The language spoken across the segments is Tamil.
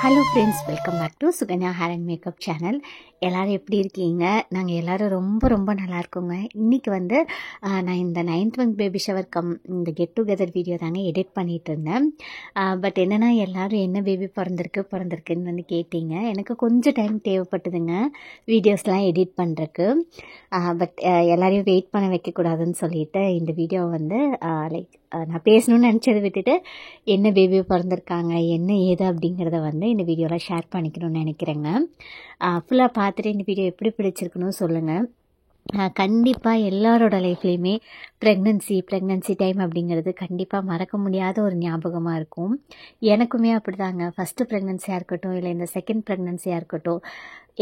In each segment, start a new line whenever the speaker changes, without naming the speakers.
Hello friends, welcome back to Sukanya hair and makeup channel. எல்லோரும் எப்படி இருக்கீங்க? நாங்கள் எல்லோரும் ரொம்ப நல்லா இருக்கோங்க. இன்றைக்கி வந்து நான் இந்த 9th month பேபி ஷவர் இந்த கெட் டுகெதர் வீடியோ தாங்க எடிட் பண்ணிகிட்டு இருந்தேன். பட் என்னென்னா எல்லோரும் என்ன பேபி பிறந்திருக்குன்னு வந்து கேட்டீங்க. எனக்கு கொஞ்சம் டைம் தேவைப்பட்டதுங்க வீடியோஸ்லாம் எடிட் பண்ணுறக்கு. பட் எல்லோரையும் வெயிட் பண்ண வைக்கக்கூடாதுன்னு சொல்லிட்டு இந்த வீடியோ வந்து நான் பேசணும்னு நினச்சதை விட்டுட்டு என்ன பேபி பிறந்திருக்காங்க, என்ன ஏது அப்படிங்கிறத வந்து இந்த வீடியோவில் ஷேர் பண்ணிக்கணும்னு நினைக்கிறேங்க. ஃபுல்லாக பார்த்துட்டு இந்த வீடியோ எப்படி பிடிச்சிருக்குன்னு சொல்லுங்கள். கண்டிப்பாக எல்லாரோட லைஃப்லேயுமே ப்ரெக்னன்சி டைம் அப்படிங்கிறது கண்டிப்பாக மறக்க முடியாத ஒரு ஞாபகமாக இருக்கும். எனக்குமே அப்படி தாங்க. ஃபஸ்ட்டு ப்ரெக்னன்சியாக இருக்கட்டும், இல்லை இந்த செகண்ட் ப்ரெக்னன்சியாக இருக்கட்டும்,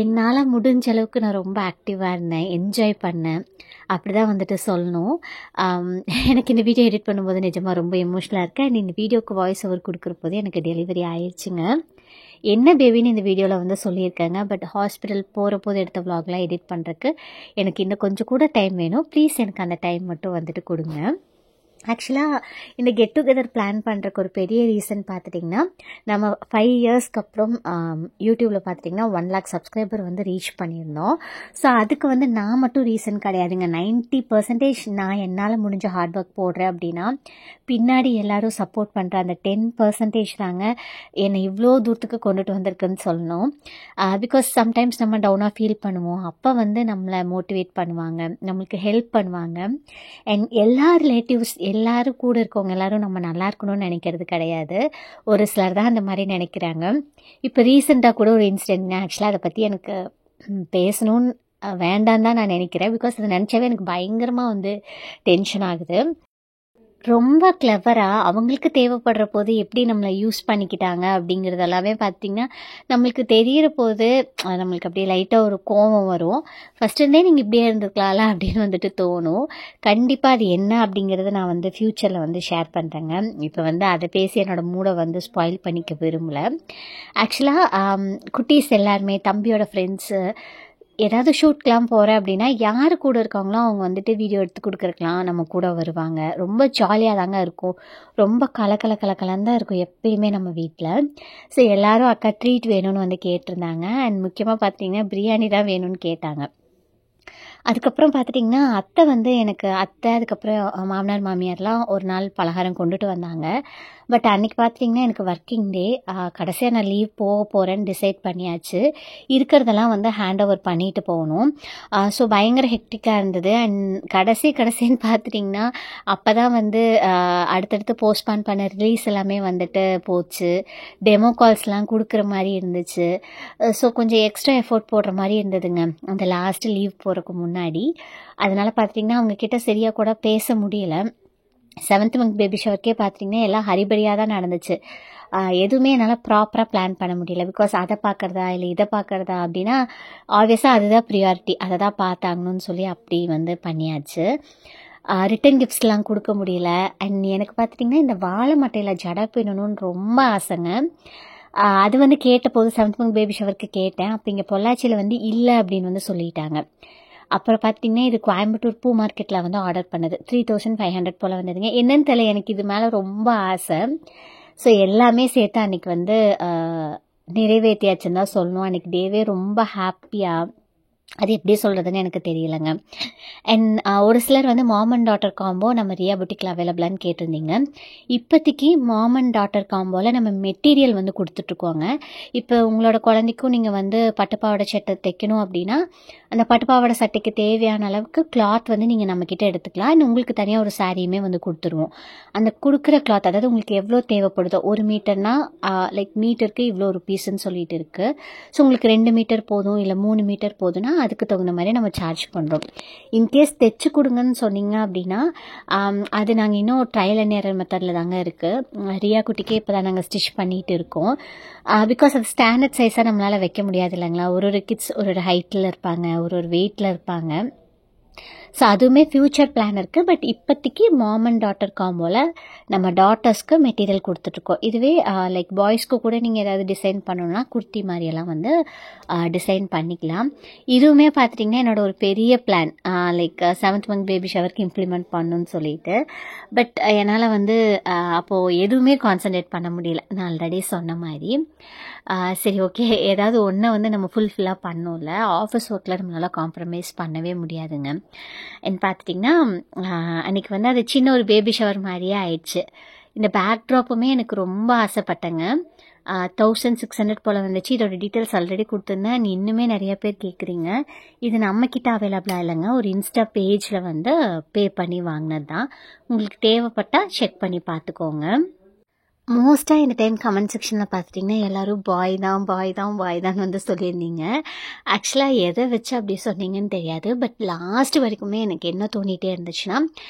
என்னால் முடிஞ்ச அளவுக்கு நான் ரொம்ப ஆக்டிவாக இருந்தேன், என்ஜாய் பண்ணேன். அப்படி தான் வந்துட்டு சொல்லணும். எனக்கு இந்த வீடியோ எடிட் பண்ணும்போது நிஜமாக ரொம்ப எமோஷ்னலாக இருக்கேன். அண்ட் இந்த வீடியோவுக்கு வாய்ஸ் ஓவர் கொடுக்குற போது எனக்கு டெலிவரி ஆயிடுச்சுங்க. என்ன பேபின்னு இந்த வீடியோவில் வந்து சொல்லியிருக்காங்க. பட் ஹாஸ்பிட்டல் போகிற போது எடுத்த விலாக்லாம் எடிட் பண்ணுறதுக்கு எனக்கு இன்னும் கொஞ்சம் கூட டைம் வேணும். ப்ளீஸ் எனக்கு அந்த டைம் மட்டும் வந்துட்டு கொடுங்க. ஆக்சுவலாக இந்த கெட் டுகெதர் பிளான் பண்ணுறக்கு ஒரு பெரிய ரீசன் பார்த்துட்டிங்கன்னா, நம்ம 5 இயர்ஸ்க்கு அப்புறம் யூடியூப்பில் பார்த்துட்டிங்கன்னா 1 lakh சப்ஸ்கிரைபர் வந்து ரீச் பண்ணியிருந்தோம். ஸோ அதுக்கு வந்து நான் மட்டும் ரீசன் கிடையாதுங்க. 90% நான் என்னால் முடிஞ்ச ஹார்ட் ஒர்க் போடுறேன் அப்படின்னா, பின்னாடி எல்லோரும் சப்போர்ட் பண்ணுற அந்த 10% தாங்க என்னை இவ்வளோ தூரத்துக்கு கொண்டுட்டு வந்திருக்குன்னு சொல்லணும். பிகாஸ் சம்டைம்ஸ் நம்ம டவுனாக ஃபீல் பண்ணுவோம். அப்போ வந்து நம்மளை மோட்டிவேட் பண்ணுவாங்க, நம்மளுக்கு ஹெல்ப் பண்ணுவாங்க. அண்ட் எல்லா ரிலேட்டிவ்ஸ் எல்லாரும் கூட இருக்கவங்க எல்லாரும் நம்ம நல்லா இருக்கணும்னு நினைக்கிறது கிடையாது. ஒரு சிலர் தான் அந்த மாதிரி நினைக்கிறாங்க. இப்போ ரீசெண்டாக கூட ஒரு இன்சிடென்ட்ங்க. ஆக்சுவலாக அதை பற்றி எனக்கு பேசணும்னு வேண்டான்னு தான் நான் நினைக்கிறேன். பிகாஸ் அதை நினச்சாவே எனக்கு பயங்கரமாக வந்து டென்ஷன் ஆகுது. ரொம்ப கிளவராக அவங்களுக்கு தேவைப்படுற போது எப்படி நம்மளை யூஸ் பண்ணிக்கிட்டாங்க அப்படிங்கிறதெல்லாமே பார்த்திங்கன்னா நம்மளுக்கு தெரிகிற போது நம்மளுக்கு அப்படியே லைட்டாக ஒரு கோபம் வரும். ஃபஸ்ட்டுருந்தே நீங்கள் இப்படியே இருந்துருக்கலாம்ல அப்படின்னு வந்துட்டு தோணும். கண்டிப்பாக அது என்ன அப்படிங்கிறத நான் வந்து ஃப்யூச்சரில் வந்து ஷேர் பண்ணுறேங்க. இப்போ வந்து அதை பேசி என்னோடய மூடை வந்து ஸ்பாயில் பண்ணிக்க விரும்பலை. ஆக்சுவலாக குட்டீஸ் எல்லாருமே, தம்பியோட ஃப்ரெண்ட்ஸு, ஏதாவது ஷூட்க்கெலாம் போகிறேன் அப்படின்னா யார் கூட இருக்காங்களோ அவங்க வந்துட்டு வீடியோ எடுத்து கொடுக்குறக்கலாம் நம்ம கூட வருவாங்க. ரொம்ப ஜாலியாக தாங்க இருக்கும். ரொம்ப கலக்கலன்னு தான் இருக்கும் எப்பயுமே நம்ம வீட்டில். ஸோ எல்லோரும் அக்கா ட்ரீட் வேணும்னு வந்து கேட்டிருந்தாங்க. அண்ட் முக்கியமாக பார்த்தீங்கன்னா பிரியாணி தான் வேணும்னு கேட்டாங்க. அதுக்கப்புறம் பார்த்துட்டிங்கன்னா அத்தை அதுக்கப்புறம் மாமனார் மாமியார்லாம் ஒரு நாள் பலகாரம் கொண்டுட்டு வந்தாங்க. பட் அன்றைக்கி பார்த்திங்கன்னா எனக்கு ஒர்க்கிங் டே. கடைசியாக நான் லீவ் போகிறேன்னு டிசைட் பண்ணியாச்சு. இருக்கிறதெல்லாம் வந்து ஹேண்ட் ஓவர் பண்ணிட்டு போகணும். ஸோ பயங்கர ஹெக்டிக்காக இருந்தது. அண்ட் கடைசின்னு பார்த்துட்டிங்கன்னா அப்போ தான் வந்து அடுத்தடுத்து போஸ்ட்பான் பண்ண ரிலீஸ் எல்லாமே வந்துட்டு போச்சு. டெமோ கால்ஸ்லாம் கொடுக்குற மாதிரி இருந்துச்சு. ஸோ கொஞ்சம் எக்ஸ்ட்ரா எஃபோர்ட் போடுற மாதிரி இருந்ததுங்க அந்த லாஸ்ட்டு லீவ் போகிறதுக்கு முன்னாடி. அதனால் பார்த்திங்கன்னா அவங்கக்கிட்ட சரியாக கூட பேச முடியலை. 7th month பேபி ஷவர்க்கே பார்த்திங்கன்னா எல்லாம் ஹரிபரியாக தான் நடந்துச்சு. எதுவுமே என்னால் ப்ராப்பராக பிளான் பண்ண முடியல. பிகாஸ் அதை பார்க்குறதா இல்லை இதை பார்க்குறதா அப்படின்னா ஆப்வியஸாக அதுதான் ப்ரியாரிட்டி, அதை தான் பார்த்தாங்கன்னு சொல்லி அப்படி வந்து பண்ணியாச்சு. ரிட்டன் கிஃப்ட்ஸ்லாம் கொடுக்க முடியல. அண்ட் எனக்கு பார்த்துட்டிங்கன்னா இந்த வாழை மட்டையில் ஜடை பின்னணும்னு ரொம்ப ஆசைங்க. அது வந்து கேட்டபோது 7th month பேபி ஷவருக்கு கேட்டேன். அப்போ இங்கே பொள்ளாச்சியில் வந்து இல்லை அப்படின்னு வந்து சொல்லிட்டாங்க. அப்புறம் பார்த்திங்கன்னா இது கோயம்புத்தூர் பூ மார்க்கெட்டில் வந்து ஆர்டர் பண்ணது 3500 போல் வந்ததுங்க. என்னன்னு தெரியல, எனக்கு இது மேலே ரொம்ப ஆசை. ஸோ எல்லாமே சேர்த்து அன்றைக்கி வந்து நிறைவேற்றியாச்சுன்னு தான் சொல்லணும். அன்றைக்கி டேவே ரொம்ப ஹாப்பியாக, அது எப்படி சொல்கிறதுன்னு எனக்கு தெரியலைங்க. அண்ட் ஒரு சிலர் வந்து மாம் அண்ட் டாட்டர் காம்போ நம்ம ரியா புட்டிக்கில் அவைலபிளான்னு கேட்டிருந்தீங்க. இப்போதைக்கு மாம் அண்ட் டாட்டர் காம்போவில் நம்ம மெட்டீரியல் வந்து கொடுத்துட்ருக்கோங்க. இப்போ உங்களோட குழந்தைக்கும் நீங்கள் வந்து பட்டுப்பாவாடை சட்டை தைக்கணும் அப்படின்னா அந்த பட்டுப்பாவாடை சட்டைக்கு தேவையான அளவுக்கு கிளாத் வந்து நீங்கள் நம்மக்கிட்ட எடுத்துக்கலாம். அண்ட் உங்களுக்கு தனியாக ஒரு சாரியுமே வந்து கொடுத்துருவோம். அந்த கொடுக்குற கிளாத், அதாவது உங்களுக்கு எவ்வளோ தேவைப்படுதோ, 1 மீட்டர்னால் லைக் மீட்டருக்கு இவ்வளோ ருபீஸ்ன்னு சொல்லிட்டு இருக்குது. ஸோ உங்களுக்கு 2 மீட்டர் போதும் இல்லை 3 மீட்டர் போதுன்னா அதுக்கு தகுந்த மாதிரி நம்ம சார்ஜ் பண்ணுறோம். இன்கேஸ் தைச்சு கொடுங்கன்னு சொன்னீங்க அப்படின்னா அது நாங்கள் இன்னும் ட்ரையல் அண்ட் எரர் மெத்தடில் தாங்க இருக்குது. ரியா குட்டிக்கே இப்போ தான் நாங்கள் ஸ்டிச் பண்ணிகிட்டு இருக்கோம். பிகாஸ் அது ஸ்டாண்டர்ட் சைஸாக நம்மளால் வைக்க முடியாது இல்லைங்களா. ஒரு கிட்ஸ் ஒரு ஹைட்டில் இருப்பாங்க, ஒரு வெயிட்டில் இருப்பாங்க. ஸோ அதுவுமே ஃப்யூச்சர் பிளான் இருக்குது. பட் இப்போதைக்கு மாம் அண்ட் டாட்டர் காம்போவில் நம்ம டாட்டர்ஸ்க்கு மெட்டீரியல் கொடுத்துட்ருக்கோம். இதுவே லைக் பாய்ஸ்க்கு கூட நீங்கள் ஏதாவது டிசைன் பண்ணணுன்னா குர்த்தி மாதிரியெல்லாம் வந்து டிசைன் பண்ணிக்கலாம். இதுவுமே பார்த்துட்டிங்கன்னா என்னோடய ஒரு பெரிய plan, like 7th month baby ஷவருக்கு இம்ப்ளிமெண்ட் பண்ணணுன்னு சொல்லிட்டு. பட் என்னால் வந்து அப்போது எதுவுமே கான்சன்ட்ரேட் பண்ண முடியல, நான் ஆல்ரெடி சொன்ன மாதிரி. சரி ஓகே, ஏதாவது ஒன்றை வந்து நம்ம ஃபுல்ஃபில்லாக பண்ணோம்ல. ஆஃபீஸ் ஒர்க்கில் நம்மளால் காம்ப்ரமைஸ் பண்ணவே முடியாதுங்க. என்ன பார்த்துட்டிங்கன்னா அன்றைக்கி வந்து அது சின்ன ஒரு பேபி ஷவர் மாதிரியே ஆயிடுச்சு. இந்த பேக் ட்ராப்புமே எனக்கு ரொம்ப ஆசைப்பட்டேங்க. 1600 போல் வந்துச்சு. இதோட டீட்டெயில்ஸ் ஆல்ரெடி கொடுத்துருந்தேன். நீ இன்னுமே நிறைய பேர் கேட்குறீங்க. இது நம்மக்கிட்ட அவைலபிளாக இல்லைங்க, ஒரு இன்ஸ்டா பேஜில் வந்து பே பண்ணி வாங்கினது தான். உங்களுக்கு தேவைப்பட்டால் செக் பண்ணி பார்த்துக்கோங்க. மோஸ்ட்டாக இந்த டைம் கமெண்ட் செக்ஷனில் பார்த்துட்டிங்கன்னா எல்லோரும் பாய் தான் வந்து சொல்லியிருந்தீங்க. ஆக்சுவலாக எதை வச்சு அப்படி சொன்னீங்கன்னு தெரியாது. பட் லாஸ்ட் வரைக்குமே எனக்கு என்ன தோணிகிட்டே இருந்துச்சுன்னா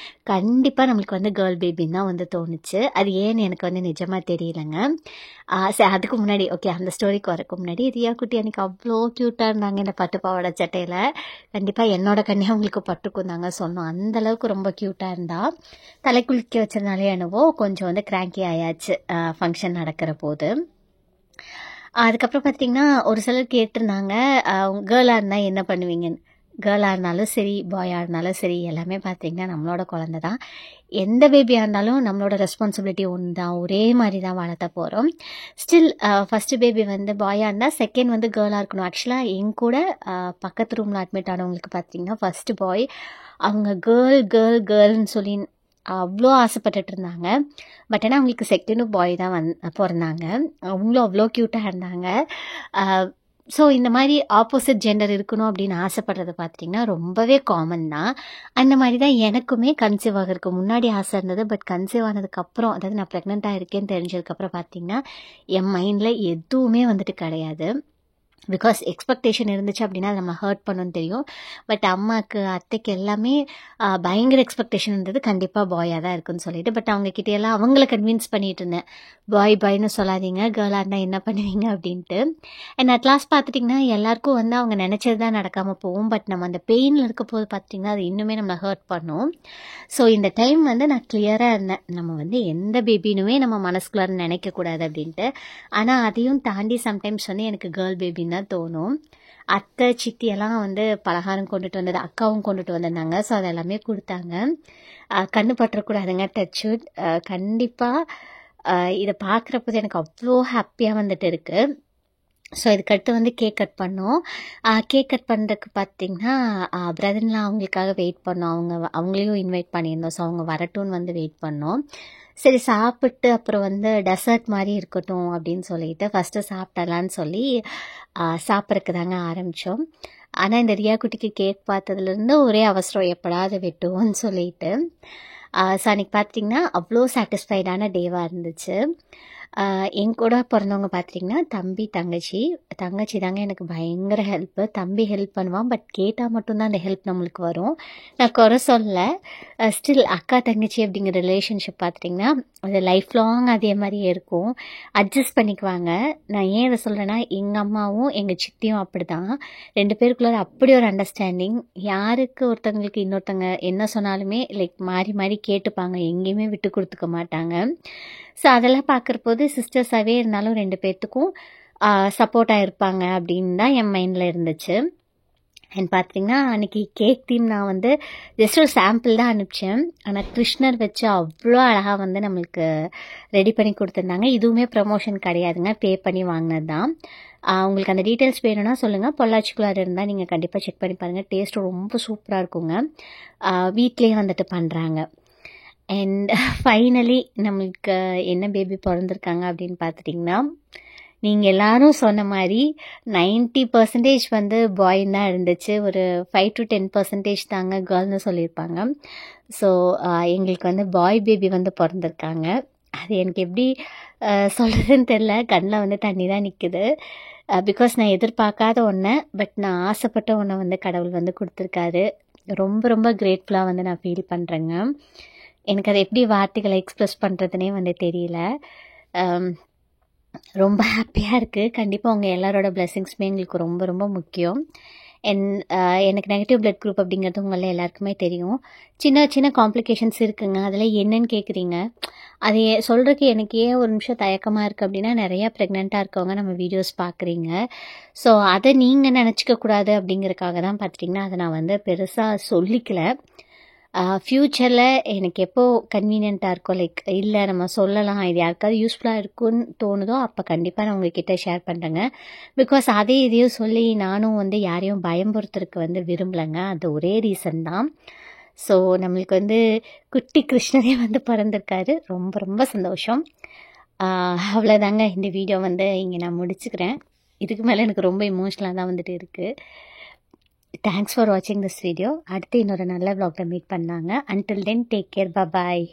கண்டிப்பாக நம்மளுக்கு வந்து கேர்ள் பேபின்னு தான் வந்து தோணுச்சு. அது ஏன்னு எனக்கு வந்து நிஜமாக தெரியலைங்க. சரி, அதுக்கு முன்னாடி ஓகே, அந்த ஸ்டோரிக்கு வரக்கு முன்னாடி ரியா குட்டி எனக்கு அவ்வளோ க்யூட்டாக இருந்தாங்க இந்த பட்டு பாவாடை சட்டையில். கண்டிப்பாக என்னோட கண்ணியாக அவங்களுக்கு பட்டுக்கும் தாங்க சொன்னோம். அந்தளவுக்கு ரொம்ப க்யூட்டாக இருந்தா. தலை குளிக்க வச்சதுனாலே என்னவோ கொஞ்சம் வந்து கிராங்கி ஆயாச்சு ஃபங்க்ஷன் நடக்கிற போது. அதுக்கப்புறம் பார்த்திங்கன்னா ஒரு சிலர் கேட்டிருந்தாங்க கேர்ளாக இருந்தால் என்ன பண்ணுவீங்கன்னு. கேர்ளாக இருந்தாலும் சரி, பாயாக இருந்தாலும் சரி, எல்லாமே பார்த்திங்கன்னா நம்மளோட குழந்தை தான். எந்த பேபியாக இருந்தாலும் நம்மளோட ரெஸ்பான்சிபிலிட்டி ஒன்று தான், ஒரே மாதிரி தான் வளர்த்த போகிறோம். ஸ்டில் ஃபஸ்ட்டு பேபி வந்து பாயாக இருந்தால் செகண்ட் வந்து கேர்ளாக இருக்கணும். ஆக்சுவலாக என் கூட பக்கத்து ரூமில் அட்மிட் ஆனவங்களுக்கு பார்த்திங்கன்னா ஃபஸ்ட்டு பாய், அவங்க கேர்ள்னு சொல்லி அவ்வளோ ஆசைப்பட்டுட்டு இருந்தாங்க. பட் ஆனால் அவங்களுக்கு செகண்டும் பாய் தான் பிறந்தாங்க. அவங்களும் அவ்வளோ க்யூட்டாக இருந்தாங்க. ஸோ இந்த மாதிரி ஆப்போசிட் ஜெண்டர் இருக்கணும் அப்படின்னு ஆசைப்படுறது பார்த்திங்கன்னா ரொம்பவே காமன் தான். அந்த மாதிரி தான் எனக்குமே கன்சீவ் ஆகிறதுக்கு முன்னாடி ஆசை இருந்தது. பட் கன்சீவ் ஆனதுக்கப்புறம், அதாவது நான் ப்ரெக்னெண்ட்டாக இருக்கேன்னு தெரிஞ்சதுக்கப்புறம் பார்த்திங்கன்னா என் மைண்டில் எதுவுமே வந்துட்டு கிடையாது. பிகாஸ் எக்ஸ்பெக்டேஷன் இருந்துச்சு அப்படின்னா அதை நம்ம ஹர்ட் பண்ணணும்னு தெரியும். பட் அம்மாவுக்கு அத்தைக்கு எல்லாமே பயங்கர எக்ஸ்பெக்டேஷன் இருந்தது, கண்டிப்பாக பாயாக தான் இருக்குன்னு சொல்லிட்டு. பட் அவங்கக்கிட்டையெல்லாம் அவங்கள கன்வின்ஸ் பண்ணிட்டு இருந்தேன், பாய்னு சொல்லாதீங்க, கேர்ளாக இருந்தால் என்ன பண்ணுவீங்க அப்படின்ட்டு. அண்ட் அட் லாஸ்ட் பார்த்துட்டிங்கன்னா எல்லாருக்கும் வந்து அவங்க நினச்சது தான் நடக்காமல் போகும். பட் நம்ம அந்த பெயினில் இருக்க போது பார்த்திங்கன்னா அது இன்னுமே நம்மளை ஹர்ட் பண்ணும். ஸோ இந்த டைம் வந்து நான் கிளியராக இருந்தேன், நம்ம வந்து எந்த பேபினுமே நம்ம மனசுக்குள்ளார நினைக்கக்கூடாது அப்படின்ட்டு. ஆனால் அதையும் தாண்டி சம்டைம்ஸ் வந்து எனக்கு கேர்ள் பேபின்னு தான் தோணும். அத்தை சித்தியெல்லாம் வந்து பலகாரம் கொண்டுட்டு வந்தது, அக்காவும் கொண்டுட்டு வந்திருந்தாங்க. ஸோ அதெல்லாமே கொடுத்தாங்க. கண்ணு பற்றக்கூடாதுங்க, டச்சுட். கண்டிப்பாக இதை பார்க்குறப்போது எனக்கு அவ்வளோ ஹாப்பியாக வந்துட்டு இருக்குது. ஸோ இதுக்கடுத்து வந்து கேக் கட் பண்ணோம். கேக் கட் பண்ணுறதுக்கு பார்த்திங்கன்னா பிரதர்லாம் அவங்களுக்காக வெயிட் பண்ணோம். அவங்களையும் இன்வைட் பண்ணியிருந்தோம். ஸோ அவங்க வரட்டும்னு வந்து வெயிட் பண்ணோம். சரி சாப்பிட்டு அப்புறம் வந்து டெசர்ட் மாதிரி இருக்கட்டும் அப்படின்னு சொல்லிட்டு ஃபஸ்ட்டு சாப்பிடலான்னு சொல்லி சாப்பிட்றதுக்கு தாங்க ஆரம்பித்தோம். ஆனால் இந்த ரியா குட்டிக்கு கேக் பார்த்ததுலேருந்து ஒரே அவசரம், எப்படாவது வெட்டுவோன்னு சொல்லிட்டு. ஸோ அன்றைக்கி பார்த்திங்கன்னா அவ்வளோ சாட்டிஸ்ஃபைடான டேவாக இருந்துச்சு. என் கூட பிறந்தவங்க பார்த்திங்கன்னா தம்பி தங்கச்சி தாங்க எனக்கு பயங்கர ஹெல்ப்பு. தம்பி ஹெல்ப் பண்ணுவான், பட் கேட்டால் மட்டும்தான் அந்த ஹெல்ப் நம்மளுக்கு வரும். நான் குறை சொல்ல, ஸ்டில் அக்கா தங்கச்சி அப்படிங்கிற ரிலேஷன்ஷிப் பார்த்திங்கன்னா அது லைஃப் லாங் அதே மாதிரியே இருக்கும். அட்ஜஸ்ட் பண்ணிக்குவாங்க. நான் ஏன் இதை சொல்கிறேன்னா, எங்கள் அம்மாவும் எங்கள் சித்தியும் அப்படி தான். 2 பேருக்குள்ள அப்படி ஒரு அண்டர்ஸ்டாண்டிங். யாருக்கு ஒருத்தவங்களுக்கு இன்னொருத்தங்க என்ன சொன்னாலுமே லைக் மாறி கேட்டுப்பாங்க, எங்கேயுமே விட்டு கொடுத்துக்க மாட்டாங்க. ஸோ அதெல்லாம் பார்க்குறப்போது சிஸ்டர்ஸாகவே இருந்தாலும் 2 பேர்த்துக்கும் சப்போர்ட்டாக இருப்பாங்க அப்படின்னு தான் என் மைண்டில் இருந்துச்சு. அண்ட் பார்த்திங்கன்னா அன்றைக்கி கேக் தீம் நான் வந்து ஜஸ்ட் ஒரு சாம்பிள் தான் அனுப்பிச்சேன். ஆனால் கிருஷ்ணர் வச்சு அவ்வளோ அழகாக வந்து நம்மளுக்கு ரெடி பண்ணி கொடுத்துருந்தாங்க. இதுவுமே ப்ரமோஷன் கிடையாதுங்க, பே பண்ணி வாங்கினது தான். உங்களுக்கு அந்த டீட்டெயில்ஸ் வேணும்னா சொல்லுங்கள். பொள்ளாச்சிக்குள்ளார இருந்தால் நீங்கள் கண்டிப்பாக செக் பண்ணி பாருங்கள். டேஸ்ட்டு ரொம்ப சூப்பராக இருக்குங்க. வீட்லேயே வந்துட்டு பண்ணுறாங்க. அண்ட் ஃபைனலி நம்மளுக்கு என்ன பேபி பிறந்திருக்காங்க அப்படின்னு பார்த்துட்டிங்கன்னா, நீங்கள் எல்லோரும் சொன்ன மாதிரி 90% வந்து பாய்ன்னு தான் இருந்துச்சு. ஒரு 5 to 10% தாங்க கேர்ள்னு சொல்லியிருப்பாங்க. ஸோ எங்களுக்கு வந்து பாய் பேபி வந்து பிறந்திருக்காங்க. அது எனக்கு எப்படி சொல்கிறதுன்னு தெரில, கண்ணில் வந்து தண்ணி தான் நிற்குது. பிகாஸ் நான் எதிர்பார்க்காத ஒன்று, பட் நான் ஆசைப்பட்ட ஒன்றை வந்து கடவுள் வந்து கொடுத்துருக்காரு. ரொம்ப ரொம்ப கிரேட்ஃபுல்லாக வந்து நான் ஃபீல் பண்ணுறேங்க. எனக்கு அதை எப்படி வார்த்தைகளை எக்ஸ்ப்ரெஸ் பண்ணுறதுனே வந்து தெரியல. ரொம்ப ஹாப்பியாக இருக்குது. கண்டிப்பாக உங்கள் எல்லாரோட பிளெஸிங்ஸுமே எங்களுக்கு ரொம்ப ரொம்ப முக்கியம். எனக்கு நெகட்டிவ் பிளட் குரூப் அப்படிங்கிறது உங்களில் எல்லாருக்குமே தெரியும். சின்ன சின்ன காம்ப்ளிகேஷன்ஸ் இருக்குங்க. அதில் என்னன்னு கேட்குறீங்க. அது சொல்கிறதுக்கு எனக்கு ஏன் ஒரு நிமிஷம் தயக்கமாக இருக்குது அப்படின்னா, நிறையா ப்ரெக்னெண்ட்டாக இருக்கவங்க நம்ம வீடியோஸ் பார்க்குறீங்க. ஸோ அதை நீங்கள் நினச்சிக்கக்கூடாது அப்படிங்கிறதுக்காக தான் பார்த்துட்டிங்கன்னா அதை நான் வந்து பெருசாக சொல்லிக்கல. ஃப்யூச்சரில் எனக்கு எப்போ கன்வீனியண்ட்டாக இருக்கும், லைக் இல்லை நம்ம சொல்லலாம், இது யாருக்காவது யூஸ்ஃபுல்லாக இருக்குன்னு தோணுதோ அப்போ கண்டிப்பாக நான் உங்ககிட்ட ஷேர் பண்ணுறேங்க. பிகாஸ் அதே இதையும் சொல்லி நானும் வந்து யாரையும் பயம்புறுத்துறதுக்கு வந்து விரும்பலைங்க. அது ஒரே ரீசன் தான். ஸோ நம்மளுக்கு வந்து குட்டி கிருஷ்ணரே வந்து பிறந்திருக்காரு. ரொம்ப ரொம்ப சந்தோஷம். அவ்வளோதாங்க. இந்த வீடியோ வந்து இங்கே நான் முடிச்சுக்கிறேன். இதுக்கு மேலே எனக்கு ரொம்ப இமோஷ்னலாக தான் வந்துட்டு இருக்குது. தேங்க்ஸ் ஃபார் வாட்சிங் திஸ் வீடியோ. அடுத்து இன்னொரு நல்ல vlogல மீட் பண்ணாங்க. Until then take care. பாய்.